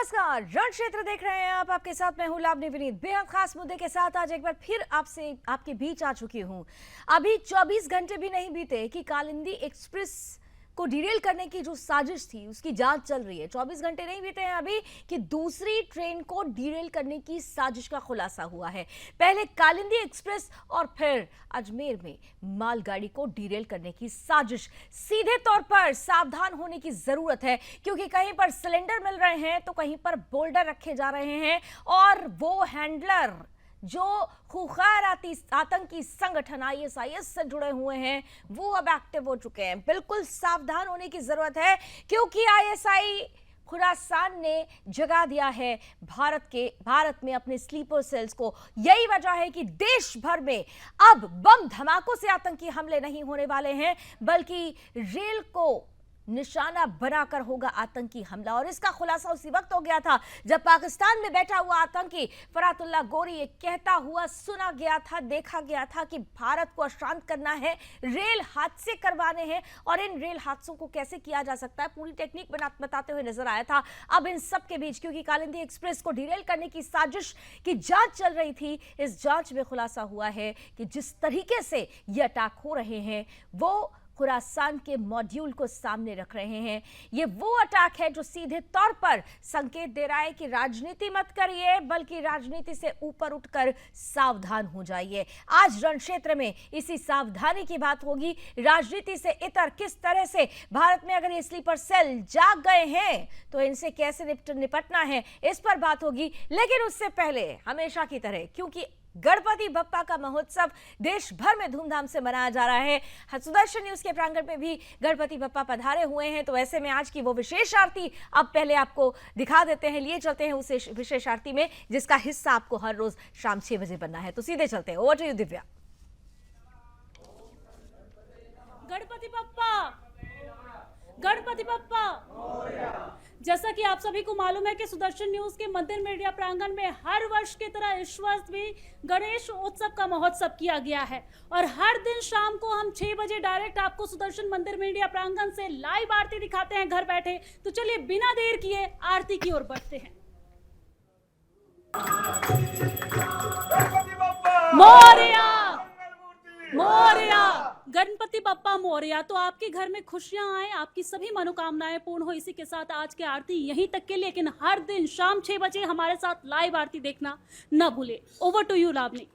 नमस्कार, रण क्षेत्र देख रहे हैं आप। आपके साथ मैं हूं लावनी विनीत। बेहद खास मुद्दे के साथ आज एक बार फिर आपके बीच आ चुकी हूं। अभी 24 घंटे भी नहीं बीते कि कालिंदी एक्सप्रेस को डिरेल करने की जो साजिश थी उसकी जांच चल रही है। 24 घंटे नहीं बीते हैं अभी कि दूसरी ट्रेन को डिरेल करने की साजिश का खुलासा हुआ है। पहले कालिंदी एक्सप्रेस और फिर अजमेर में मालगाड़ी को डिरेल करने की साजिश। सीधे तौर पर सावधान होने की जरूरत है क्योंकि कहीं पर सिलेंडर मिल रहे हैं तो कहीं पर बोल्डर रखे जा रहे हैं और वो हैंडलर जो खूंखार आतंकी संगठन आईएसआईएस से जुड़े हुए हैं वो अब एक्टिव हो चुके हैं। बिल्कुल सावधान होने की जरूरत है क्योंकि आईएसआई खुरासान ने जगा दिया है भारत में अपने स्लीपर सेल्स को। यही वजह है कि देश भर में अब बम धमाकों से आतंकी हमले नहीं होने वाले हैं बल्कि रेल को निशाना बनाकर होगा आतंकी हमला। और इसका खुलासा उसी वक्त हो गया था जब पाकिस्तान में बैठा हुआ आतंकी फरातुल्लाह गोरी ये कहता हुआ सुना गया था, देखा गया था कि भारत को अशांत करना है, रेल हादसे करवाने हैं और इन रेल हादसों को कैसे किया जा सकता है पूरी टेक्निक बताते हुए नजर आया था। अब इन सब के बीच क्योंकि कालिंदी एक्सप्रेस को डिरेल करने की साजिश की जांच चल रही थी, इस जांच में खुलासा हुआ है कि जिस तरीके से ये अटैक हो रहे हैं वो खुरासान के मॉड्यूल को सामने रख रहे हैं। ये वो अटैक है जो सीधे तौर पर संकेत दे रहा है कि राजनीति मत करिए बल्कि राजनीति से ऊपर उठकर सावधान हो जाइए। आज रण क्षेत्र में इसी सावधानी की बात होगी। राजनीति से इतर किस तरह से भारत में अगर ये स्लीपर सेल जाग गए हैं तो इनसे कैसे निपटना है इस पर बात होगी। लेकिन उससे पहले हमेशा की तरह क्योंकि गणपति बप्पा का महोत्सव देश भर में धूमधाम से मनाया जा रहा है, सुदर्शन न्यूज के प्रांगण में भी गणपति बप्पा पधारे हुए हैं। तो ऐसे में आज की वो विशेष आरती अब पहले आपको दिखा देते हैं, लिए चलते हैं उस विशेष आरती में जिसका हिस्सा आपको हर रोज शाम 6 बजे बनना है। तो सीधे चलते हैं। Over to you Divya. Ganpati Bappa, Ganpati Bappa. जैसा कि आप सभी को मालूम है कि सुदर्शन न्यूज के मंदिर मीडिया प्रांगण में हर वर्ष की तरह इस वर्ष भी गणेश उत्सव का महोत्सव किया गया है और हर दिन शाम को हम 6 बजे डायरेक्ट आपको सुदर्शन मंदिर मीडिया प्रांगण से लाइव आरती दिखाते हैं घर बैठे। तो चलिए बिना देर किए आरती की ओर बढ़ते हैं। मोरया मोरया, गणपति बप्पा मोरया। तो आपके घर में खुशियां आए, आपकी सभी मनोकामनाएं पूर्ण हो, इसी के साथ आज की आरती यहीं तक के लिए। लेकिन हर दिन शाम 6 बजे हमारे साथ लाइव आरती देखना न भूले। Over to you Lavni.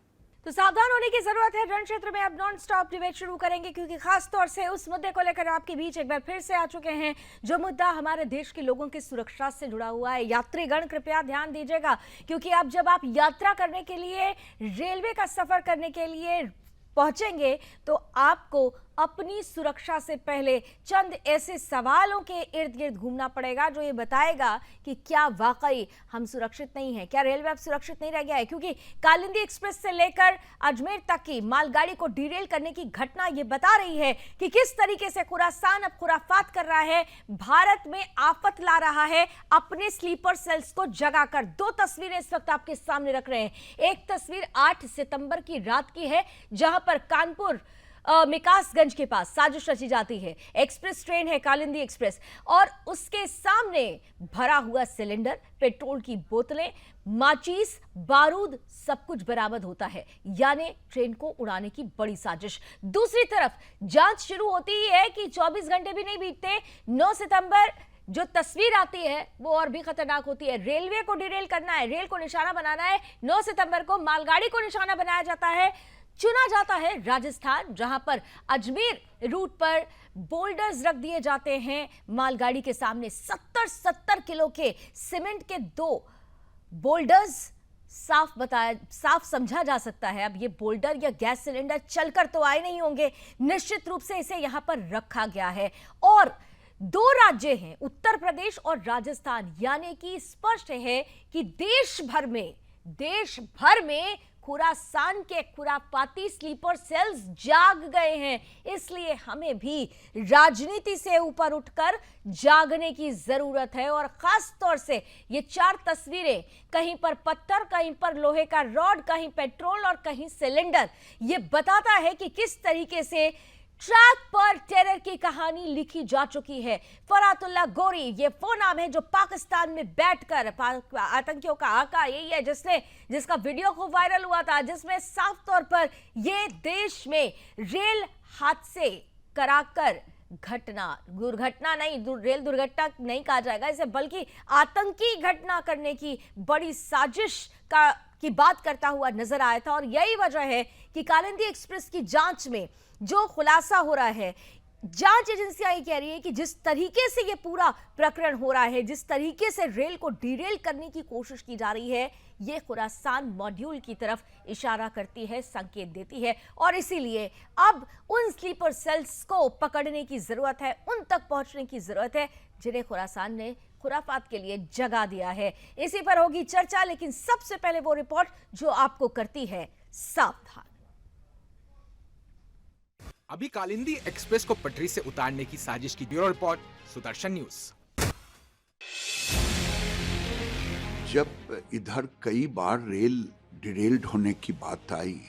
तो सावधान होने की जरूरत है। रण क्षेत्र में अब नॉन स्टॉप डिबेट शुरू करेंगे क्योंकि खास तौर से उस मुद्दे को लेकर आपके बीच एक बार फिर से आ चुके हैं जो मुद्दा हमारे देश के लोगों की सुरक्षा से जुड़ा हुआ है। यात्रीगण कृपया ध्यान दीजिएगा क्योंकि अब जब आप यात्रा करने के लिए रेलवे का सफर करने के लिए पहुंचेंगे तो आपको अपनी सुरक्षा से पहले चंद ऐसे सवालों के इर्द गिर्द घूमना पड़ेगा जो ये बताएगा कि क्या वाकई हम सुरक्षित नहीं है, क्या रेलवे अब सुरक्षित नहीं रह गया है। क्योंकि कालिंदी एक्सप्रेस से लेकर अजमेर तक की मालगाड़ी को डिरेल करने की घटना ये बता रही है कि किस तरीके से खुरासान अब खुराफात कर रहा है, भारत में आफत ला रहा है अपने स्लीपर सेल्स को जगाकर। 2 तस्वीरें इस वक्त आपके सामने रख रहे हैं। एक तस्वीर 8 सितंबर की रात की है जहां पर कानपुर मिकासगंज के पास साजिश रची जाती है। एक्सप्रेस ट्रेन है कालिंदी एक्सप्रेस और उसके सामने भरा हुआ सिलेंडर, पेट्रोल की बोतलें, माचिस, बारूद सब कुछ बरामद होता है, यानी ट्रेन को उड़ाने की बड़ी साजिश। दूसरी तरफ जांच शुरू होती ही है कि 24 घंटे भी नहीं बीतते 9 सितंबर जो तस्वीर आती है वो और भी खतरनाक होती है। रेलवे को डिरेल करना है, रेल को निशाना बनाना है। 9 सितंबर को मालगाड़ी को निशाना बनाया जाता है। चुना जाता है राजस्थान जहां पर अजमेर रूट पर बोल्डर्स रख दिए जाते हैं मालगाड़ी के सामने। 70 किलो के सीमेंट के 2 बोल्डर्स साफ समझा जा सकता है। अब ये बोल्डर या गैस सिलेंडर चलकर तो आए नहीं होंगे, निश्चित रूप से इसे यहां पर रखा गया है। और 2 राज्य हैं उत्तर प्रदेश और राजस्थान, यानी कि स्पष्ट है कि देश भर में खुरासान के खुराफाती स्लीपर सेल्स जाग गए हैं। इसलिए हमें भी राजनीति से ऊपर उठकर जागने की जरूरत है। और खास तौर से ये 4 तस्वीरें, कहीं पर पत्थर, कहीं पर लोहे का रॉड, कहीं पेट्रोल और कहीं सिलेंडर, ये बताता है कि किस तरीके से ट्रैक पर टेरर की कहानी लिखी जा चुकी है। फरातुल्ला गोरी ये वो नाम है जो पाकिस्तान में बैठकर आतंकियों का आका यही है जिसका वीडियो खूब वायरल हुआ था, जिसमें साफ तौर पर ये देश में रेल हादसे कराकर दुर्घटना नहीं, रेल दुर्घटना नहीं कहा जाएगा इसे, बल्कि आतंकी घटना करने की बड़ी साजिश की बात करता हुआ नजर आया था। और यही वजह है कि कालिंदी एक्सप्रेस की जांच में जो खुलासा हो रहा है, जांच एजेंसियां ये कह रही है कि जिस तरीके से ये पूरा प्रकरण हो रहा है, जिस तरीके से रेल को डिरेल करने की कोशिश की जा रही है, ये खुरासान मॉड्यूल की तरफ इशारा करती है, संकेत देती है। और इसीलिए अब उन स्लीपर सेल्स को पकड़ने की जरूरत है, उन तक पहुंचने की जरूरत है जिन्हें खुरासान ने खुराफात के लिए जगा दिया है। इसी पर होगी चर्चा, लेकिन सबसे पहले वो रिपोर्ट जो आपको करती है सावधान। अभी कालिंदी एक्सप्रेस को पटरी से उतारने की साजिश की ब्यूरो रिपोर्ट, सुदर्शन न्यूज। जब इधर कई बार रेल डिरेल्ड होने की बात आई,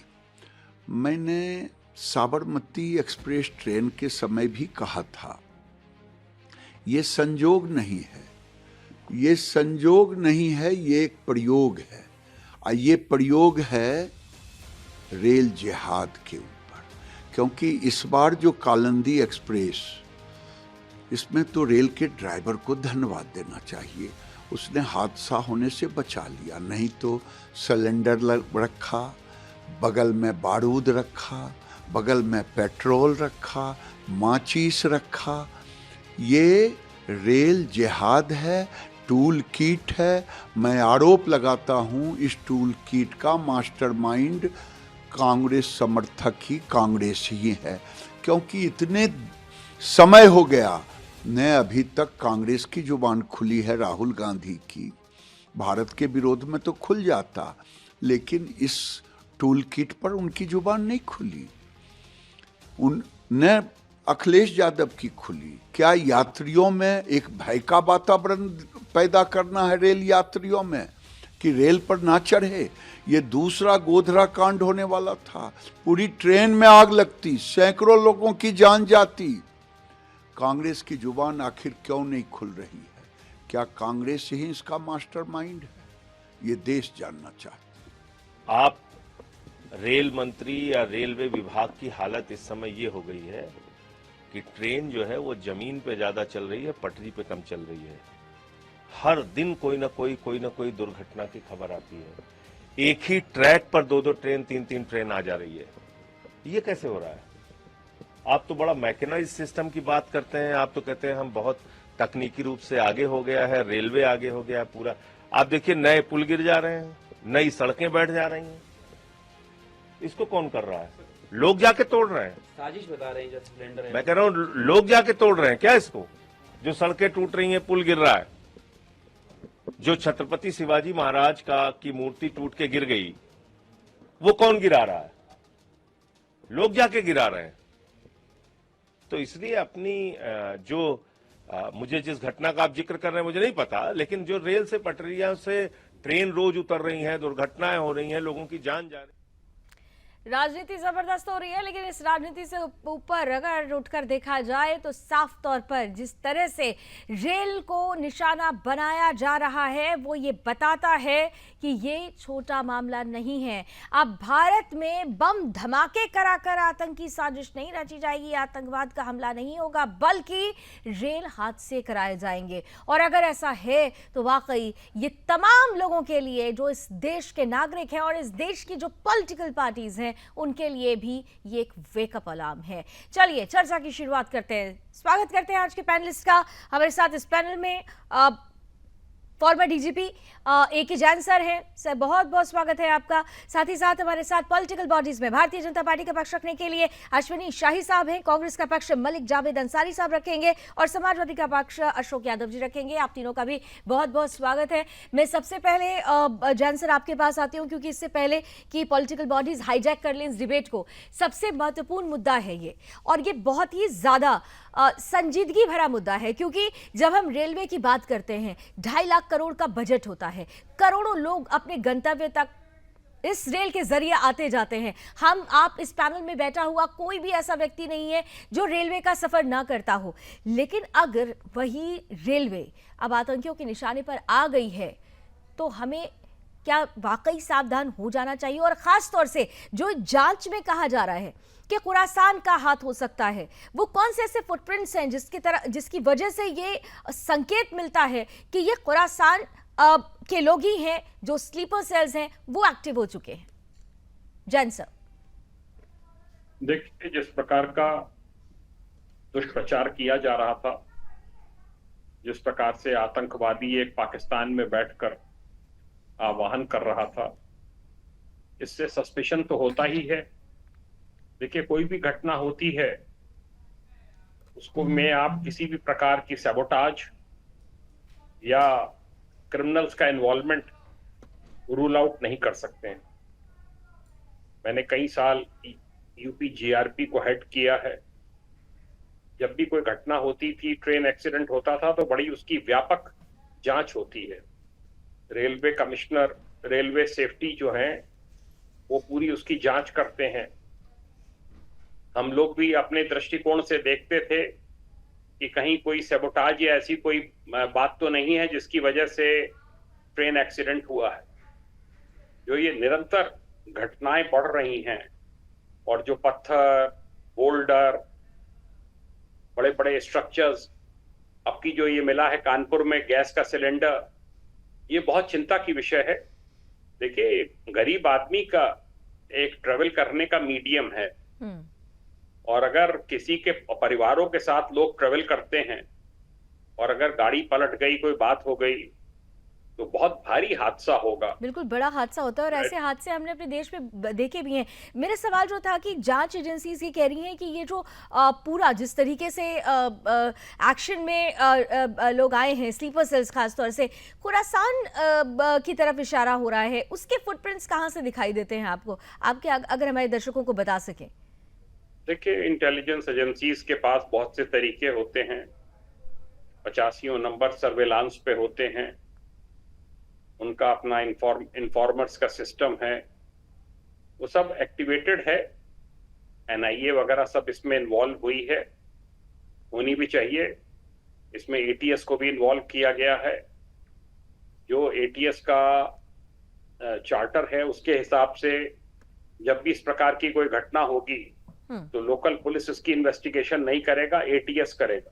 मैंने साबरमती एक्सप्रेस ट्रेन के समय भी कहा था, ये संजोग नहीं है, ये संजोग नहीं है, ये एक प्रयोग है। और ये प्रयोग है रेल जिहाद के ऊपर, क्योंकि इस बार जो कालिंदी एक्सप्रेस, इसमें तो रेल के ड्राइवर को धन्यवाद देना चाहिए, उसने हादसा होने से बचा लिया। नहीं तो सिलेंडर रखा, बगल में बारूद रखा, बगल में पेट्रोल रखा, माचिस रखा। ये रेल जिहाद है, टूल किट है। मैं आरोप लगाता हूँ इस टूल किट का मास्टरमाइंड कांग्रेस समर्थक ही कांग्रेस ही है, क्योंकि इतने समय हो गया न अभी तक कांग्रेस की जुबान खुली है राहुल गांधी की। भारत के विरोध में तो खुल जाता, लेकिन इस टूल किट पर उनकी जुबान नहीं खुली। न अखिलेश यादव की खुली। क्या यात्रियों में एक भय का वातावरण पैदा करना है रेल यात्रियों में कि रेल पर ना चढ़े? ये दूसरा गोधरा कांड होने वाला था, पूरी ट्रेन में आग लगती, सैकड़ों लोगों की जान जाती। कांग्रेस की जुबान आखिर क्यों नहीं खुल रही है? क्या कांग्रेस ही इसका मास्टरमाइंड है? ये देश जानना चाहता है। आप रेल मंत्री या रेलवे विभाग की हालत इस समय ये हो गई है कि ट्रेन जो है वो जमीन पे ज्यादा चल रही है, पटरी पे कम चल रही है। हर दिन कोई ना कोई दुर्घटना की खबर आती है। एक ही ट्रैक पर 2-2 ट्रेन, 3-3 ट्रेन आ जा रही है। ये कैसे हो रहा है? आप तो बड़ा मैकेनाइज सिस्टम की बात करते हैं, आप तो कहते हैं हम बहुत तकनीकी रूप से आगे हो गया है, रेलवे आगे हो गया है पूरा। आप देखिए नए पुल गिर जा रहे हैं, नई सड़कें बैठ जा रही हैं। इसको कौन कर रहा है? लोग जाके तोड़ रहे हैं। साजिश बता रहे हैं, जो स्प्लेंडर है। मैं कह रहा हूं लोग जाके तोड़ रहे हैं क्या इसको? जो सड़कें टूट रही हैं, पुल गिर रहा है, जो छत्रपति शिवाजी महाराज की मूर्ति टूट के गिर गई, वो कौन गिरा रहा है? लोग जाके गिरा रहे हैं। तो इसलिए अपनी मुझे जिस घटना का आप जिक्र कर रहे हैं मुझे नहीं पता, लेकिन जो रेल से पटरियां से ट्रेन रोज उतर रही हैं, दुर्घटनाएं हो रही हैं, लोगों की जान जा रही। राजनीति जबरदस्त हो रही है, लेकिन इस राजनीति से ऊपर अगर उठकर देखा जाए तो साफ तौर पर जिस तरह से रेल को निशाना बनाया जा रहा है वो ये बताता है कि ये छोटा मामला नहीं है। अब भारत में बम धमाके कराकर आतंकी साजिश नहीं रची जाएगी, आतंकवाद का हमला नहीं होगा, बल्कि रेल हादसे कराए जाएंगे। और अगर ऐसा है तो वाकई ये तमाम लोगों के लिए जो इस देश के नागरिक हैं और इस देश की जो पॉलिटिकल पार्टीज हैं उनके लिए भी ये एक वेकअप अलार्म है। चलिए चर्चा की शुरुआत करते हैं। स्वागत करते हैं आज के पैनलिस्ट का। हमारे साथ इस पैनल में फॉर्मर डीजीपी ए.के. जैन सर हैं। सर बहुत बहुत स्वागत है आपका। साथ ही साथ हमारे साथ पॉलिटिकल बॉडीज में भारतीय जनता पार्टी का पक्ष रखने के लिए अश्विनी शाही साहब हैं, कांग्रेस का पक्ष मलिक जावेद अंसारी साहब रखेंगे और समाजवादी का पक्ष अशोक यादव जी रखेंगे। आप तीनों का भी बहुत बहुत स्वागत है। मैं सबसे पहले जैन सर आपके पास आती हूँ, क्योंकि इससे पहले कि पॉलिटिकल बॉडीज हाईजैक कर लें इस डिबेट को, सबसे महत्वपूर्ण मुद्दा है ये, और ये बहुत ही ज्यादा संजीदगी भरा मुद्दा है, क्योंकि जब हम रेलवे की बात करते हैं 2.5 लाख करोड़ का बजट होता है, करोड़ों लोग अपने गंतव्य तक इस रेल के जरिए आते जाते हैं। हम आप इस पैनल में बैठा हुआ कोई भी ऐसा व्यक्ति नहीं है जो रेलवे का सफर ना करता हो, लेकिन अगर वही रेलवे अब आतंकियों के निशाने पर आ गई है तो हमें क्या वाकई सावधान हो जाना चाहिए। और खास तौर से जो जांच में कहा जा रहा है कि खुरासान का हाथ हो सकता है, वो कौन से ऐसे फुटप्रिंट्स हैं जिसकी वजह से ये संकेत मिलता है कि ये खुरासान के लोग ही हैं, जो स्लीपर सेल्स हैं वो एक्टिव हो चुके हैं। जैन सर, देखिए, जिस प्रकार का दुष्प्रचार किया जा रहा था, जिस प्रकार से आतंकवादी एक पाकिस्तान में बैठकर आह्वान कर रहा था, इससे सस्पिशन तो होता ही है। देखिए, कोई भी घटना होती है उसको में आप किसी भी प्रकार की सैबोटाज या क्रिमिनल्स का इन्वॉल्वमेंट रूल आउट नहीं कर सकते हैं। मैंने कई साल यूपी जीआरपी को हेड किया है। जब भी कोई घटना होती थी, ट्रेन एक्सीडेंट होता था, तो बड़ी उसकी व्यापक जांच होती है। रेलवे कमिश्नर, रेलवे सेफ्टी जो है वो पूरी उसकी जांच करते हैं। हम लोग भी अपने दृष्टिकोण से देखते थे कि कहीं कोई सैबोटाज या ऐसी कोई बात तो नहीं है जिसकी वजह से ट्रेन एक्सीडेंट हुआ है। जो ये निरंतर घटनाएं बढ़ रही हैं और जो पत्थर, बोल्डर, बड़े बड़े स्ट्रक्चर्स, अब की जो ये मिला है कानपुर में गैस का सिलेंडर, ये बहुत चिंता की विषय है। देखिए, गरीब आदमी का एक ट्रेवल करने का मीडियम है, और अगर किसी के परिवारों के साथ लोग ट्रेवल करते हैं और अगर गाड़ी पलट गई, कोई बात हो गई, तो बहुत भारी हादसा होगा। बिल्कुल बड़ा हादसा होता है, और ऐसे हादसे हमने अपने देश में देखे भी हैं। मेरा सवाल जो था कि जांच एजेंसीज ये कह रही हैं कि ये जो पूरा जिस तरीके से एक्शन में लोग आए हैं, स्लीपर सेल्स खास तौर से खुरासान की तरफ इशारा हो रहा है, उसके फुटप्रिंट्स कहाँ से दिखाई देते हैं आपको, आपके अगर हमारे दर्शकों को बता सकें। देखिए, इंटेलिजेंस एजेंसीज के पास बहुत से तरीके होते हैं। 85 नंबर सर्वेलांस पे होते हैं, उनका अपना इन्फॉर्मर्स का सिस्टम है, वो सब एक्टिवेटेड है। एनआईए वगैरह सब इसमें इन्वॉल्व हुई है, होनी भी चाहिए। इसमें एटीएस को भी इन्वॉल्व किया गया है। जो एटीएस का चार्टर है, उसके हिसाब से जब भी इस प्रकार की कोई घटना होगी तो लोकल पुलिस इसकी इन्वेस्टिगेशन नहीं करेगा, एटीएस करेगा।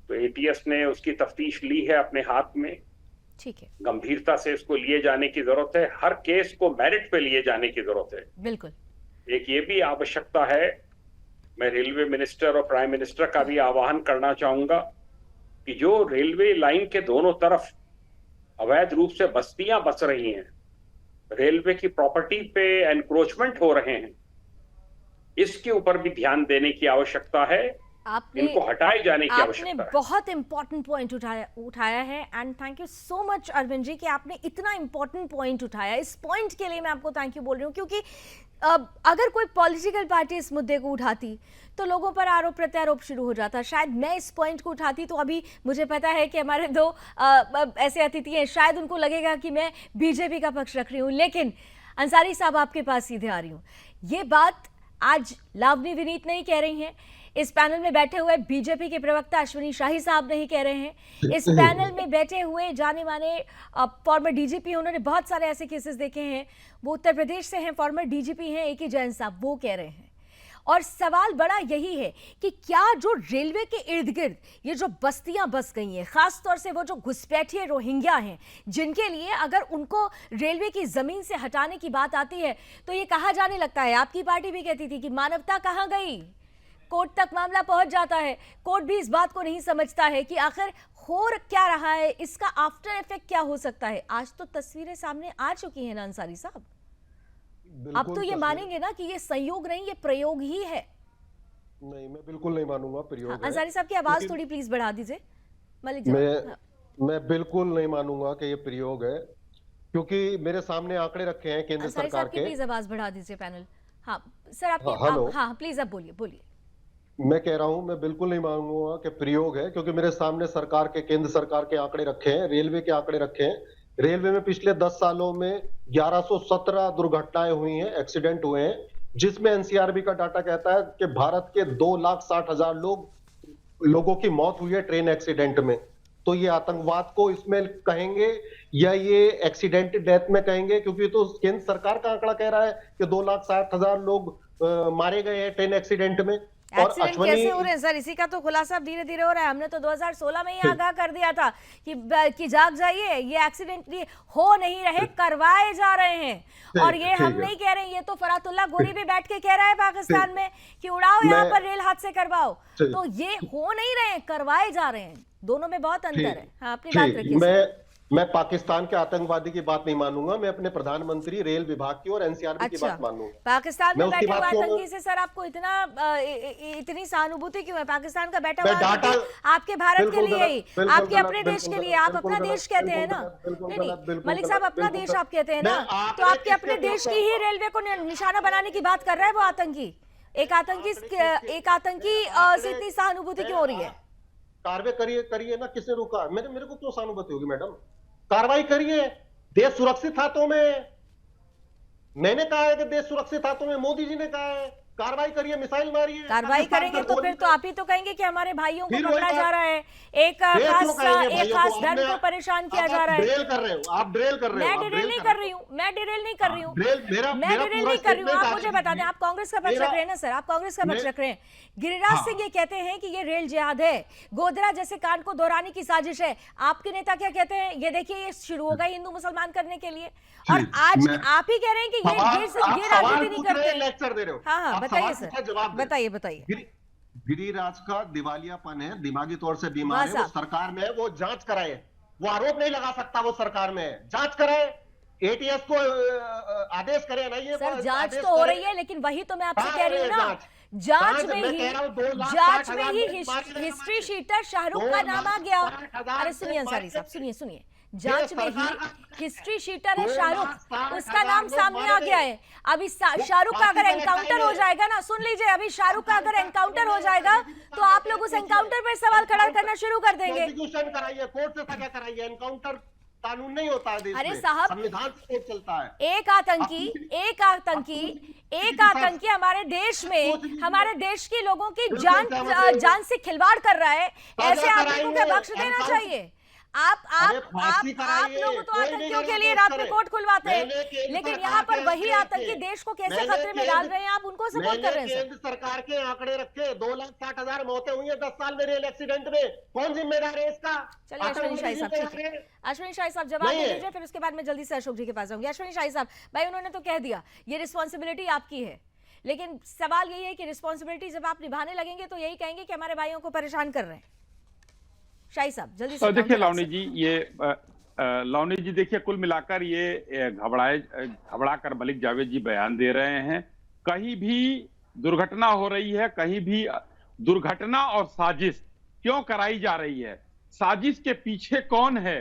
तो एटीएस ने उसकी तफ्तीश ली है अपने हाथ में। ठीक है, गंभीरता से इसको लिए जाने की जरूरत है। हर केस को मेरिट पे लिए जाने की जरूरत है। बिल्कुल। एक ये भी आवश्यकता है, मैं रेलवे मिनिस्टर और प्राइम मिनिस्टर का भी आह्वान करना चाहूंगा कि जो रेलवे लाइन के दोनों तरफ अवैध रूप से बस्तियां बस रही हैं, रेलवे की प्रॉपर्टी पे एनक्रोचमेंट हो रहे हैं, इसके ऊपर भी ध्यान देने की आवश्यकता है। इनको हटाए जाने की आवश्यकता है। आपने बहुत इंपॉर्टेंट पॉइंट उठाया है, and thank you so much Arvind ji कि आपने इतना इंपॉर्टेंट पॉइंट उठाया। इस पॉइंट के लिए मैं आपको थैंक यू बोल रही हूँ, क्योंकि अगर कोई पॉलिटिकल पार्टी इस मुद्दे को उठाती तो लोगों पर आरोप प्रत्यारोप शुरू हो जाता। शायद मैं इस पॉइंट को उठाती तो अभी मुझे पता है कि हमारे दो ऐसे अतिथि हैं, शायद उनको लगेगा कि मैं बीजेपी का पक्ष रख रही हूँ, लेकिन अंसारी साहब आपके पास सीधे आ रही हूँ। ये बात आज लावनी विनीत नहीं कह रही हैं, इस पैनल में बैठे हुए बीजेपी के प्रवक्ता अश्विनी शाही साहब नहीं कह रहे हैं, इस पैनल में बैठे हुए जाने माने फॉर्मर डीजीपी, उन्होंने बहुत सारे ऐसे केसेस देखे हैं, वो उत्तर प्रदेश से हैं, फॉर्मर डीजीपी हैं ए के जैन साहब, वो कह रहे हैं। और सवाल बड़ा यही है कि क्या जो रेलवे के इर्द गिर्द ये जो बस्तियां बस गई हैं, खास तौर से वो जो घुसपैठिए रोहिंग्या हैं, जिनके लिए अगर उनको रेलवे की जमीन से हटाने की बात आती है तो ये कहा जाने लगता है, आपकी पार्टी भी कहती थी कि मानवता कहाँ गई, कोर्ट तक मामला पहुंच जाता है। कोर्ट भी इस बात को नहीं समझता है कि आखिर हो क्या रहा है, इसका आफ्टर इफेक्ट क्या हो सकता है। आज तो तस्वीरें सामने आ चुकी हैं ना अंसारी साहब, अब तो ये मानेंगे ना कि ये संयोग नहीं, ये प्रयोग ही है। नहीं, मैं बिल्कुल नहीं मानूंगा प्रयोग है। अंसारी साहब की आवाज थोड़ी प्लीज बढ़ा दीजिए। मलिक जी, मैं बिल्कुल नहीं मानूंगा कि ये प्रयोग है, क्योंकि मेरे सामने आंकड़े रखे हैं केंद्र सरकार के। प्लीज आवाज बढ़ा दीजिए पैनल। हाँ सर, आपकी हेलो। हाँ प्लीज अब बोलिए। मैं कह रहा हूं, मैं बिल्कुल नहीं मानूंगा कि प्रयोग है, क्योंकि मेरे सामने सरकार के, केंद्र सरकार के आंकड़े रखे हैं, रेलवे के आंकड़े रखे हैं। रेलवे में पिछले 10 सालों में 1117 दुर्घटनाएं हुई हैं, एक्सीडेंट हुए हैं, जिसमें एनसीआरबी का डाटा कहता है कि भारत के 2,60,000 लोगों की मौत हुई है ट्रेन एक्सीडेंट में। तो ये आतंकवाद को इसमें कहेंगे या ये एक्सीडेंट डेथ में कहेंगे, क्योंकि तो केंद्र सरकार का आंकड़ा कह रहा है कि 2,60,000 लोग मारे गए हैं ट्रेन एक्सीडेंट में। और एक्सीडेंट कैसे हो रहे हैं सर, इसी का तो खुलासा अब धीरे धीरे हो रहा है। हमने तो 2016 में ही आगाह कर दिया था कि जाग जाइए, ये एक्सीडेंट हो नहीं रहे, करवाए जा रहे हैं। और ये हम नहीं कह रहे हैं, ये तो फरातुल्ला गोरी भी बैठ के कह रहा है पाकिस्तान में कि उड़ाओ यहाँ पर रेल हादसे करवाओ। तो ये हो नहीं रहे हैं, करवाए जा रहे हैं, दोनों में बहुत अंतर है। हाँ, अपनी बात रखिए। मैं पाकिस्तान के आतंकवादी की बात नहीं मानूंगा, मैं अपने प्रधानमंत्री, रेल विभाग की और एनसीआरबी की बात मानूंगा। पाकिस्तान में बैठे हुए आतंकी से सर आपको इतनी सहानुभूति क्यों है? पाकिस्तान का बैठा हुआ आतंकी आपके भारत के लिए ही, आपके अपने देश के लिए, आप अपना देश कहते हैं ना। नहीं मलिक साहब, अपना देश आप कहते हैं ना, तो आपके अपने देश की ही रेलवे को निशाना बनाने की बात कर रहा है वो आतंकी। एक आतंकी से इतनी सहानुभूति क्यों हो रही है? कार्रवाई करिए ना, किसने रोका? मेरे को क्यों सहानुभूति होगी मैडम? कार्रवाई करिए, देश सुरक्षित हाथों में। मैंने कहा है कि देश सुरक्षित हाथों में, मोदी जी ने कहा है कार्रवाई करिए, मिसाइल मारिए। कार्रवाई करेंगे तो फिर तो आप ही तो कहेंगे कि हमारे भाइयों को पकड़ा जा रहा है, एक खास धर्म को परेशान किया जा रहा है। ड्रिल कर रहे हो, आप ड्रिल कर रहे हो। मैं डिरेल नहीं कर रही हूँ, मैं डिरेल नहीं कर रही हूँ, मैं डिरेल नहीं कर रही हूँ। आप मुझे बता दें, आप कांग्रेस का पक्ष रख रहे हैं ना सर, आप कांग्रेस का पक्ष रख रहे हैं। गिरिराज सिंह ये कहते हैं कि ये रेल जिहाद है, गोधरा जैसे कांड को दोहराने की साजिश है। आपके नेता क्या कहते हैं? ये देखिए, ये शुरू होगा हिंदू मुसलमान करने के लिए, और आज आप ही कह रहे हैं कि ये राजनीति नहीं करते। लेक्चर दे रहे हो। हाँ, बताइए सर, बताइए। गिरिराज का दिवालियापन है, दिमागी तौर से बीमार है, वो सरकार में है, वो जांच कराए। वो आरोप नहीं लगा सकता, वो सरकार में है, जांच कराए, एटीएस को आदेश करे ना। ये सर जांच तो हो रही है, लेकिन वही तो मैं आपसे कह रही हूँ ना, जांच में ही हिस्ट्री शीटर शाहरुख का नाम आ गया। अरे सुनिए अंसारी साहब, सुनिए, जांच में ही हिस्ट्री शीटर है शाहरुख, उसका नाम सामने आ गया है। अभी शाहरुख का अगर एनकाउंटर हो जाएगा ना, सुन लीजिए, अभी शाहरुख का अगर एनकाउंटर हो जाएगा तो आप लोग उस एनकाउंटर पर सवाल खड़ा करना शुरू कर देंगे। कराइए, कोर्ट से सजा कराइए, एनकाउंटर कानून नहीं होता है देश में। अरे साहब, संविधान से कोर्ट चलता है। एक आतंकी हमारे देश में, हमारे देश के लोगों की जान से खिलवाड़ कर रहा है। ऐसे आदमी को क्या बख्श देना चाहिए? आप लोग तो आतंकियों के लिए रात में कोर्ट खुलवाते हैं, लेकिन यहाँ पर वही आतंकी देश को कैसे खतरे में डाल रहे हैं, आप उनको सपोर्ट कर रहे हैं। केंद्र सरकार के आंकड़े रखे, 2,60,000 मौतें हुई है 10 साल में रेल एक्सीडेंट में, कौन जिम्मेदार है इसका? चलिए अश्विनी शाही साहब, ठीक है, अश्विनी शाही साहब जवाब दे दीजिए, फिर उसके बाद मैं जल्दी से अशोक जी के पास जाऊंगी। अश्विनी शाही साहब, भाई उन्होंने तो कह दिया ये रिस्पॉन्सिबिलिटी आपकी है, लेकिन सवाल यही है कि रिस्पॉन्सिबिलिटी जब आप निभाने लगेंगे तो यही कहेंगे कि हमारे भाइयों को परेशान कर रहे हैं। शाही साहब जल्दी से। देखिए लावनी जी, लावनी जी देखिए, कुल मिलाकर ये घबरा कर मलिक जावेद जी बयान दे रहे हैं। कहीं भी दुर्घटना हो रही है, कहीं भी दुर्घटना और साजिश क्यों कराई जा रही है? साजिश के पीछे कौन है?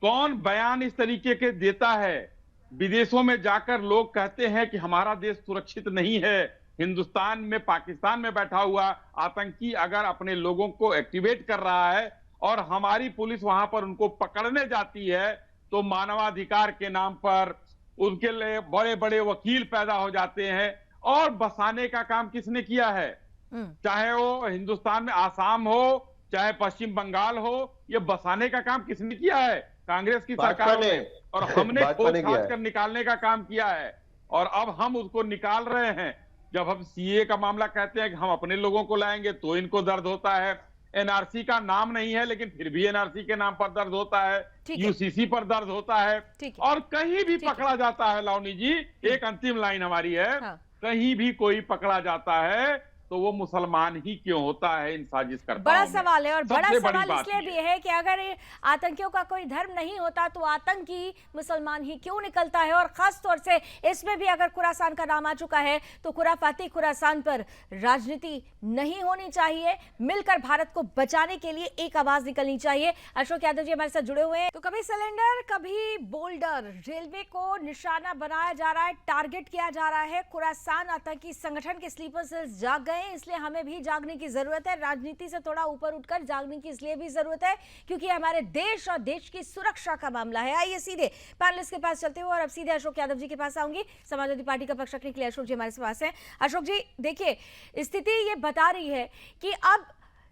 कौन बयान इस तरीके के देता है? विदेशों में जाकर लोग कहते हैं कि हमारा देश सुरक्षित नहीं है। हिंदुस्तान में, पाकिस्तान में बैठा हुआ आतंकी अगर अपने लोगों को एक्टिवेट कर रहा है और हमारी पुलिस वहां पर उनको पकड़ने जाती है, तो मानवाधिकार के नाम पर उनके लिए बड़े बड़े वकील पैदा हो जाते हैं। और बसाने का काम किसने किया है? चाहे वो हिंदुस्तान में आसाम हो, चाहे पश्चिम बंगाल हो, ये बसाने का काम किसने किया है? कांग्रेस की सरकार ने। और हमने खोज खाज कर निकालने का काम किया है, और अब हम उसको निकाल रहे हैं। जब हम सीए का मामला कहते हैं कि हम अपने लोगों को लाएंगे तो इनको दर्द होता है। एनआरसी का नाम नहीं है, लेकिन फिर भी एनआरसी के नाम पर दर्द होता है, यूसीसी पर दर्द होता है, और कहीं भी पकड़ा जाता है। लावनी जी, एक अंतिम लाइन हमारी है, कहीं भी कोई पकड़ा जाता है तो वो मुसलमान ही क्यों होता है इन साजिश करता। बड़ा सवाल है, और बड़ा सवाल इसलिए भी है कि अगर आतंकियों का कोई धर्म नहीं होता तो आतंकी मुसलमान ही क्यों निकलता है? और खास तौर से इसमें भी अगर खुरासान का नाम आ चुका है तो खुराफाती खुरासान पर राजनीति नहीं होनी चाहिए। मिलकर भारत को बचाने के लिए एक आवाज निकलनी चाहिए। अशोक यादव जी हमारे साथ जुड़े हुए हैं। तो कभी सिलेंडर, कभी बोल्डर, रेलवे को निशाना बनाया जा रहा है, टारगेट किया जा रहा है। खुरासान आतंकी संगठन के स्लीपर सेल्स जाग गए, हैं, इसलिए हमें भी जागने की जरूरत है। राजनीति से थोड़ा ऊपर उठकर जागने की इसलिए भी जरूरत है क्योंकि हमारे देश और देश की सुरक्षा का मामला है। आइए सीधे पैनलिस्ट के पास चलते हुए और अब सीधे अशोक यादव जी के पास आऊंगी। समाजवादी पार्टी का पक्ष रखने के लिए अशोक जी हमारे पास हैं। अशोक जी, देखिए, स्थिति ये बता रही है कि अब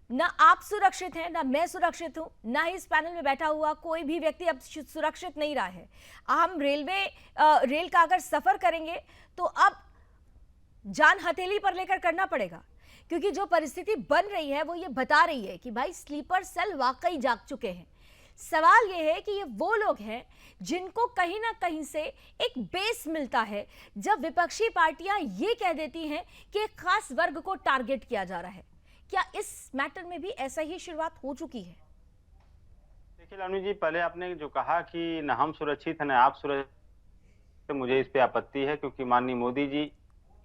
ना आप सुरक्षित हैं, ना मैं सुरक्षित हूं, ना ही इस पैनल में बैठा हुआ कोई भी व्यक्ति अब सुरक्षित नहीं रहा है। हम रेल का अगर सफर करेंगे तो अब जान हथेली पर लेकर करना पड़ेगा, क्योंकि जो परिस्थिति बन रही है वो ये बता रही है कि भाई स्लीपर सेल वाकई जाग चुके हैं। सवाल ये है कि ये वो लोग हैं जिनको कहीं ना कहीं से एक बेस मिलता है जब विपक्षी पार्टियां ये कह देती हैं कि एक खास वर्ग को टारगेट किया जा रहा है। क्या इस मैटर में भी ऐसा ही शुरुआत हो चुकी है? देखिए लालू जी, पहले आपने जो कहा कि न हम सुरक्षित हैं न आप सुरक्षित, तो मुझे इस पे आपत्ति है, क्योंकि माननीय मोदी जी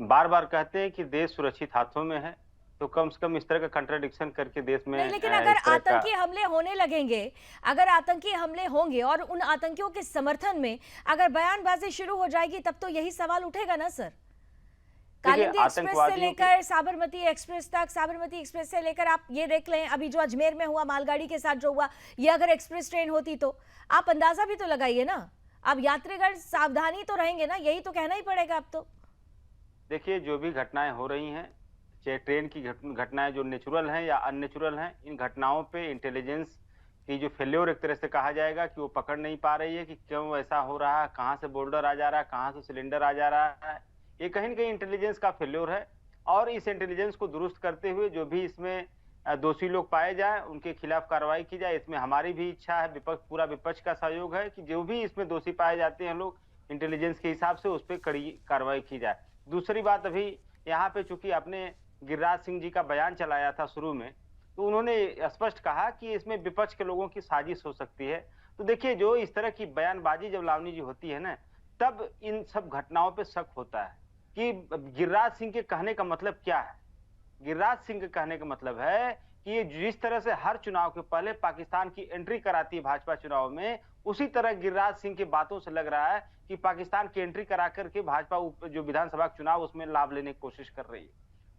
बार बार कहते हैं कि देश सुरक्षित हाथों में है, तो कम से कम इस तरह का कंट्राडिक्शन करके देश में नहीं, लेकिन अगर आतंकी हमले होने लगेंगे, अगर आतंकी हमले होंगे और उन आतंकियों के समर्थन में अगर बयानबाजी शुरू हो जाएगी तब तो यही सवाल उठेगा ना सर। कालिंदी एक्सप्रेस से लेकर साबरमती एक्सप्रेस तक, साबरमती एक्सप्रेस से लेकर आप ये देख लें अभी जो अजमेर में हुआ, मालगाड़ी के साथ जो हुआ, ये अगर एक्सप्रेस ट्रेन होती तो आप अंदाजा भी तो लगाइए ना। अब यात्रीगण सावधानी तो रहेंगे ना, यही तो कहना ही पड़ेगा अब तो। देखिए, जो भी घटनाएं हो रही हैं, चाहे ट्रेन की घटनाएं जो नेचुरल हैं या अननेचुरल हैं, इन घटनाओं पे इंटेलिजेंस की जो फेल्योर एक तरह से कहा जाएगा कि वो पकड़ नहीं पा रही है कि क्यों ऐसा हो रहा है, कहाँ से बोल्डर आ जा रहा है, कहाँ से सिलेंडर आ जा रहा है। ये कहीं न कहीं इंटेलिजेंस का फेल्योर है और इस इंटेलिजेंस को दुरुस्त करते हुए जो भी इसमें दोषी लोग पाए जाए उनके खिलाफ कार्रवाई की जाए। इसमें हमारी भी इच्छा है, पूरा विपक्ष का सहयोग है कि जो भी इसमें दोषी पाए जाते हैं लोग इंटेलिजेंस के हिसाब से उस पर कड़ी कार्रवाई की जाए। दूसरी बात, अभी यहाँ पे चूंकि आपने गिरिराज सिंह जी का बयान चलाया था शुरू में, तो उन्होंने स्पष्ट कहा कि इसमें विपक्ष के लोगों की साजिश हो सकती है। तो देखिए, जो इस तरह की बयानबाजी जब लावनी जी होती है ना, तब इन सब घटनाओं पे शक होता है कि गिरिराज सिंह के कहने का मतलब क्या है। गिरिराज सिंह के कहने का मतलब है कि ये जिस तरह से हर चुनाव के पहले पाकिस्तान की एंट्री कराती है भाजपा चुनाव में, उसी तरह गिरिराज सिंह की बातों से लग रहा है कि पाकिस्तान की एंट्री करा करके भाजपा जो विधानसभा चुनाव उसमें लाभ लेने की कोशिश कर रही है।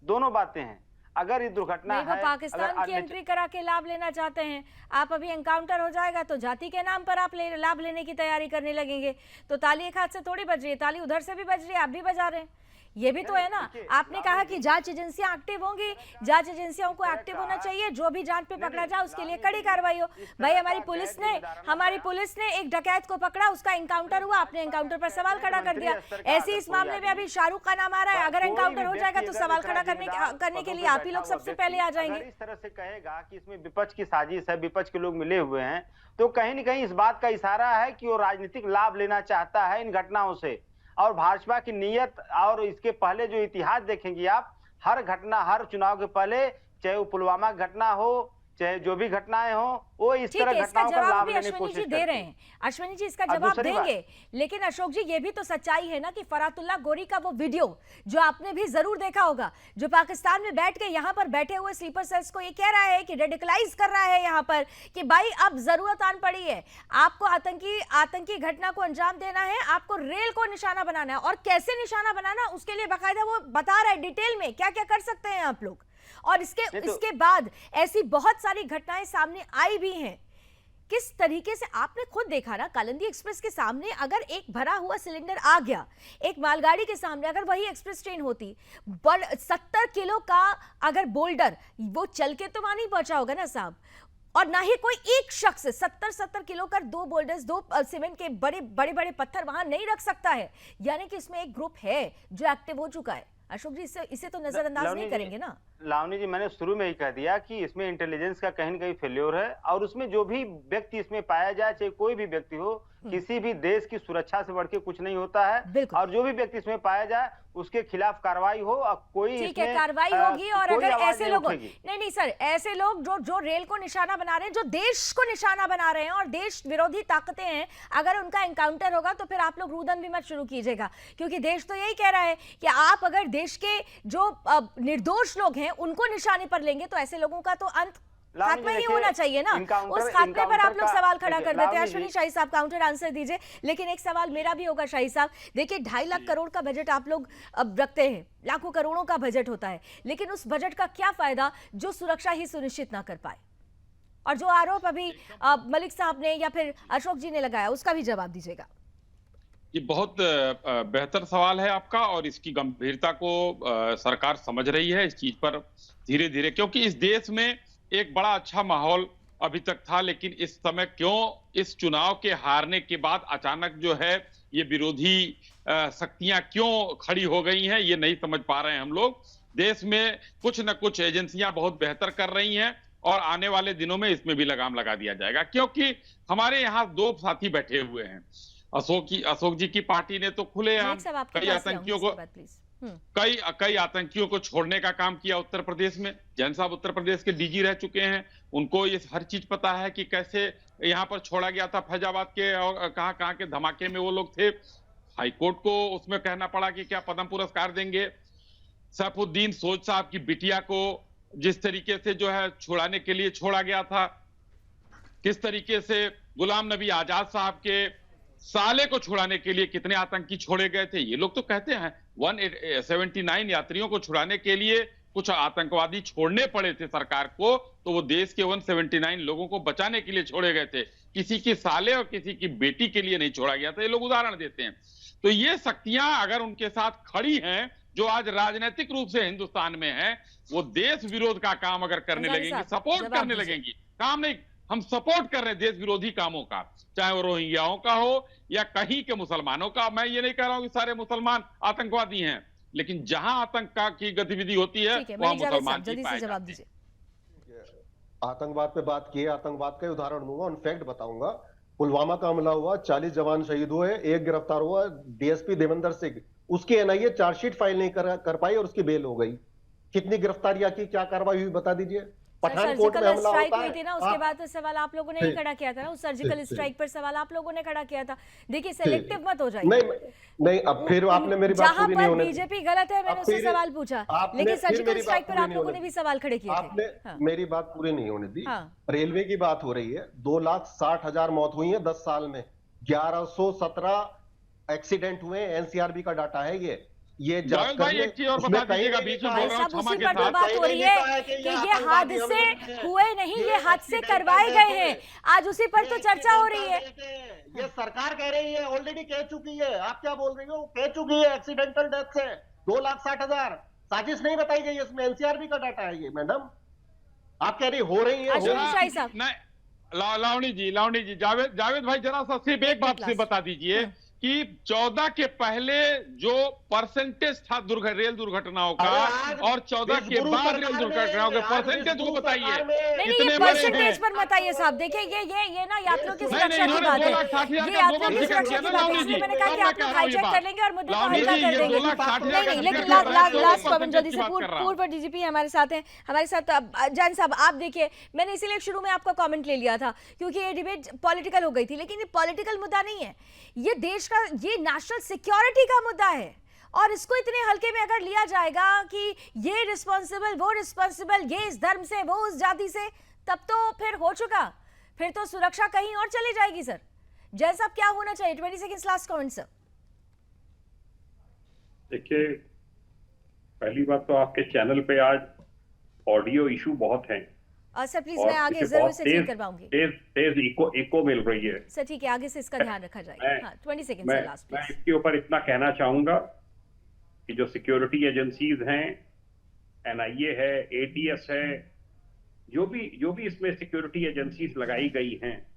दोनों बातें हैं। अगर ये दुर्घटना है, वो पाकिस्तान की एंट्री करा के लाभ लेना चाहते हैं, आप अभी एनकाउंटर हो जाएगा तो जाति के नाम पर आप लाभ लेने की तैयारी करने लगेंगे, तो ताली एक हाथ से थोड़ी बज रही है, ताली उधर से भी बज रही है, आप भी बजा रहे हैं। ये भी तो है ना। आपने कहा कि जांच एजेंसियां एक्टिव होंगी, जांच एजेंसियों को एक्टिव होना चाहिए, जो भी जांच पे पकड़ा जाए उसके लिए कड़ी कार्रवाई हो। भाई हमारी पुलिस ने एक डकैत को पकड़ा, उसका एनकाउंटर हुआ, आपने एनकाउंटर पर सवाल खड़ा कर दिया। ऐसे इस मामले में अभी शाहरुख का नाम आ रहा है, अगर एनकाउंटर हो जाएगा तो सवाल खड़ा करने के लिए आप ही लोग सबसे पहले आ जाएंगे। इस तरह से कहेगा कि इसमें विपक्ष की साजिश है, विपक्ष के लोग मिले हुए हैं, तो कहीं न कहीं इस बात का इशारा है कि वो राजनीतिक लाभ लेना चाहता है इन घटनाओं से। और भाजपा की नीयत और इसके पहले जो इतिहास देखेंगे आप, हर घटना, हर चुनाव के पहले, चाहे वो पुलवामा घटना हो, चाहे जो भी घटनाएं हो, वो इस तरह घटनाओं का लाभ लेने की कोशिश दे रहे हैं। अश्विनी जी इसका जवाब देंगे, लेकिन अशोक जी ये भी तो सच्चाई है ना कि फरातुल्ला गोरी का वो वीडियो जो आपने भी जरूर देखा होगा, जो पाकिस्तान में बैठ के यहाँ पर बैठे हुए स्लीपर सेल्स को ये कह रहा है कि रेडिकलाइज कर रहा है यहाँ पर कि भाई अब जरूरत आन पड़ी है, आपको आतंकी घटना को अंजाम देना है, आपको रेल को निशाना बनाना है, और कैसे निशाना बनाना उसके लिए बाकायदा वो बता रहा है डिटेल में क्या क्या कर सकते हैं आप लोग। और इसके बाद ऐसी बहुत सारी घटनाएं सामने आई भी हैं। किस तरीके से आपने खुद देखा ना, कालिंदी एक्सप्रेस के सामने अगर एक भरा हुआ सिलेंडर आ गया, एक मालगाड़ी के सामने अगर वही एक्सप्रेस ट्रेन होती, 70 किलो का अगर बोल्डर, वो चल के तो वहां नहीं पहुंचा होगा ना साहब, और ना ही कोई एक शख्स 70 किलो का 2 बोल्डर्स, 2 सीमेंट के बड़े बड़े पत्थर वहां नहीं रख सकता है। यानी कि इसमें एक ग्रुप है जो एक्टिव हो चुका है। अशोक जी इसे तो नजरअंदाज नहीं करेंगे ना। लावनी जी, मैंने शुरू में ही कह दिया कि इसमें इंटेलिजेंस का कहीं न कहीं फेल्योर है, और उसमें जो भी व्यक्ति इसमें पाया जाए, चाहे कोई भी व्यक्ति हो, किसी भी देश की सुरक्षा से बढ़ के कुछ नहीं होता है, और जो भी व्यक्ति इसमें पाया जाए उसके खिलाफ कार्रवाई हो, और कोई ठीक है कार्रवाई होगी। और अगर ऐसे लोग नहीं सर, ऐसे लोग जो रेल को निशाना बना रहे हैं, जो देश को निशाना बना रहे हैं और देश विरोधी ताकतें हैं, अगर उनका एनकाउंटर होगा तो फिर आप लोग रुदन भी मत शुरू कीजिएगा, क्योंकि देश तो यही कह रहा है कि आप अगर देश के जो निर्दोष लोग हैं उनको निशाने पर लेंगे तो ऐसे लोगों का तो अंत खात्मा ही होना चाहिए ना, उस खात्मे पर आप लोग सवाल खड़ा कर देते हैं। अश्विनी शाही साहब काउंटर आंसर दीजिए। लेकिन एक सवाल मेरा भी होगा शाही साहब, देखिए 2.5 लाख करोड़ का बजट आप लोग अब रखते हैं, लाखों करोड़ों का बजट होता है, लेकिन उस बजट का क्या फायदा जो सुरक्षा ही सुनिश्चित ना कर पाए? और जो आरोप अभी मलिक साहब ने या फिर अशोक जी ने लगाया, उसका भी जवाब दीजिएगा। ये बहुत बेहतर सवाल है आपका, और इसकी गंभीरता को सरकार समझ रही है इस चीज पर धीरे धीरे, क्योंकि इस देश में एक बड़ा अच्छा माहौल अभी तक था, लेकिन इस समय क्यों इस चुनाव के हारने के बाद अचानक जो है ये विरोधी शक्तियां क्यों खड़ी हो गई हैं, ये नहीं समझ पा रहे हैं हम लोग। देश में कुछ न कुछ एजेंसियां बहुत बेहतर कर रही हैं, और आने वाले दिनों में इसमें भी लगाम लगा दिया जाएगा, क्योंकि हमारे यहाँ 2 साथी बैठे हुए हैं। अशोक जी की पार्टी ने तो खुलेआम कई आतंकियों को छोड़ने का काम किया उत्तर प्रदेश में। जैन साहब उत्तर प्रदेश के डीजी रह चुके हैं, उनको ये हर चीज पता है कि कैसे यहाँ पर छोड़ा गया था फैजाबाद के, और कहाँ के धमाके में वो लोग थे। हाईकोर्ट को उसमें कहना पड़ा कि क्या पद्म पुरस्कार देंगे। सैफुद्दीन सोज साहब की बिटिया को जिस तरीके से जो है छुड़ाने के लिए छोड़ा गया था, किस तरीके से गुलाम नबी आजाद साहब के साले को छुड़ाने के लिए कितने आतंकी छोड़े गए थे। ये लोग तो कहते हैं 179 यात्रियों को छुड़ाने के लिए कुछ आतंकवादी छोड़ने पड़े थे सरकार को, तो वो देश के 179 लोगों को बचाने के लिए छोड़े गए थे, किसी की साले और किसी की बेटी के लिए नहीं छोड़ा गया था। ये लोग उदाहरण देते हैं। तो ये शक्तियां अगर उनके साथ खड़ी हैं, जो आज राजनीतिक रूप से हिंदुस्तान में है, वो देश विरोध का काम अगर करने लगेंगी, सपोर्ट करने लगेंगी, काम नहीं, हम सपोर्ट कर रहे हैं देश विरोधी कामों का, चाहे वो रोहिंग्याओं का हो या कहीं के मुसलमानों का। मैं ये नहीं कह रहा हूं कि सारे मुसलमान आतंकवादी हैं, लेकिन जहां आतंक की गतिविधि होती है वहां मुसलमान जल्दी से जवाब दीजिए। आतंकवाद पे बात की है, आतंकवाद का उदाहरण दूंगा, उन फैक्ट बताऊंगा। पुलवामा का हमला हुआ, 40 जवान शहीद हुए, 1 गिरफ्तार हुआ, डीएसपी देवेंद्र सिंह, उसकी एनआईए चार्जशीट फाइल नहीं कर पाई और उसकी बेल हो गई। कितनी गिरफ्तारियां की, क्या कार्रवाई हुई बता दीजिए। पठानकोट में हमला होता है, थी ना, उसके बाद तो सवाल आप लोगों ने ही खड़ा किया था ना, उस सर्जिकल स्ट्राइक पर सवाल आप लोगों ने खड़ा किया था। देखिए सेलेक्टिव मत हो जाइए। नहीं, अब फिर आपने मेरी बात पूरी नहीं होने दी। बीजेपी गलत है, मैंने उससे सवाल पूछा, लेकिन सर्जिकल स्ट्राइक पर आप लोगों ने भी सवाल खड़े किए थे। आपने मेरी बात पूरी नहीं होने दी। रेलवे की बात हो रही है, 2,60,000 मौत हुई है 10 साल में, 1117 एक्सीडेंट हुए, एनसीआरबी का डाटा है ये जांच कर ले। उसमें कहीं बीच में उसी पर तो बात हो रही है कि ये हादसे हुए नहीं, ये हादसे करवाए गए हैं, आज उसी पर तो चर्चा हो रही है। ये सरकार कह रही है, ऑलरेडी कह चुकी है, आप क्या बोल रही हो, कह चुकी है एक्सीडेंटल डेथ से 2,60,000, साजिश नहीं बताई गई, इसमें एनसीआरबी का डाटा है ये। मैडम आप कह रही हो रही है। लावणी जी, जावेद भाई जरा सा सिर्फ एक बात से बता दीजिए कि 14 के पहले जो परसेंटेज था रेल दुर्घटनाओं का और 14 के बाद रेल दुर्घटनाओं के परसेंटेज को बताइए। नहीं, परसेंटेज पर बताइए साहब। देखिए ये ना यात्रियों की सुरक्षा की बात है, ये यात्रियों की सुरक्षा की बात है, इसलिए मैंने कहा कि आप लोग हाईजैक कर लेंगे और मुद्दे को हल्का कर देंगे। नहीं, लेकिन लास्ट कमेंट जल्दी से, पूर्व डीजीपी हमारे साथ हैं, हमारे साथ जैन साहब। आप देखिए, मैंने इसीलिए शुरू में आपका कमेंट ले लिया था क्योंकि ये डिबेट पॉलिटिकल हो गई थी, लेकिन ये पॉलिटिकल मुद्दा नहीं है, ये देश का, ये नेशनल सिक्योरिटी का मुद्दा है। और इसको इतने हल्के में अगर लिया जाएगा कि ये रिस्पॉन्सिबल, वो रिस्पॉन्सिबल, ये इस धर्म से, वो उस जाति से, तब तो फिर हो चुका, फिर तो सुरक्षा कहीं और चली जाएगी। सर जैसा क्या होना चाहिए, 20 सेकंड्स लास्ट कमेंट सर। देखिए, पहली बात तो आपके चैनल पे आज ऑडियो इशू बहुत हैं। सर प्लीज, मैं आगे जरूर से चेक करवाऊंगी। तेज इको मिल रही है सर, ठीक है, आगे से इसका ध्यान रखा जाएगा। 20 सेकंड से लास्ट। मैं इसके ऊपर इतना कहना चाहूंगा कि जो सिक्योरिटी एजेंसीज हैं, एनआईए है, एटीएस है, जो भी इसमें सिक्योरिटी एजेंसीज लगाई गई हैं,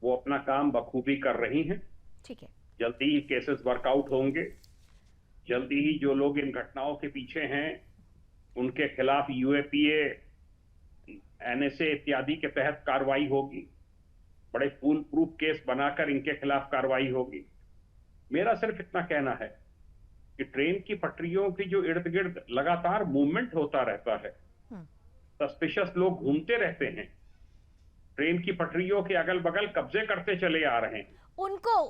वो अपना काम बखूबी कर रही हैं। ठीक है, जल्दी ही केसेस वर्कआउट होंगे, जल्दी ही जो लोग इन घटनाओं के पीछे हैं उनके खिलाफ यूएपीए, एनएसए इत्यादि के तहत कार्रवाई होगी, बड़े फुल प्रूफ केस बनाकर इनके खिलाफ कार्रवाई होगी। मेरा सिर्फ इतना कहना है कि ट्रेन की पटरियों की जो इर्द गिर्द लगातार मूवमेंट होता रहता है, सस्पिशियस लोग घूमते रहते हैं, ट्रेन की पटरियों के अगल बगल कब्जे करते चले आ रहे हैं, उनको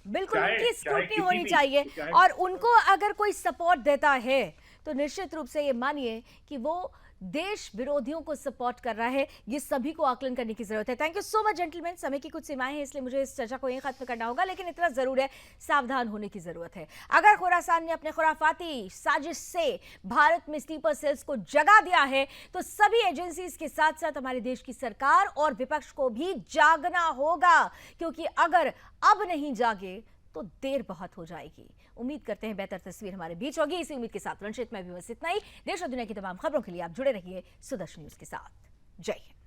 बिल्कुल उनकी स्क्रूटनी होनी चाहिए। और उनको अगर कोई सपोर्ट देता है तो निश्चित रूप से ये मानिए कि वो देश विरोधियों को सपोर्ट कर रहा है, ये सभी को आकलन करने की जरूरत है। Thank you so much gentleman. समय की कुछ सीमाएं हैं, इसलिए मुझे इस चर्चा को यहीं खत्म करना होगा, लेकिन इतना जरूर है, सावधान होने की जरूरत है। अगर खुरासान ने अपने खुराफाती साजिश से भारत में स्लीपर सेल्स को जगा दिया है, तो सभी एजेंसीज के साथ साथ हमारे देश की सरकार और विपक्ष को भी जागना होगा, क्योंकि अगर अब नहीं जागे तो देर बहुत हो जाएगी। उम्मीद करते हैं बेहतर तस्वीर हमारे बीच होगी। इसी उम्मीद के साथ रंजित में भी बस इतना ही। देश और दुनिया की तमाम खबरों के लिए आप जुड़े रहिए सुदर्शन न्यूज के साथ। जय हिंद।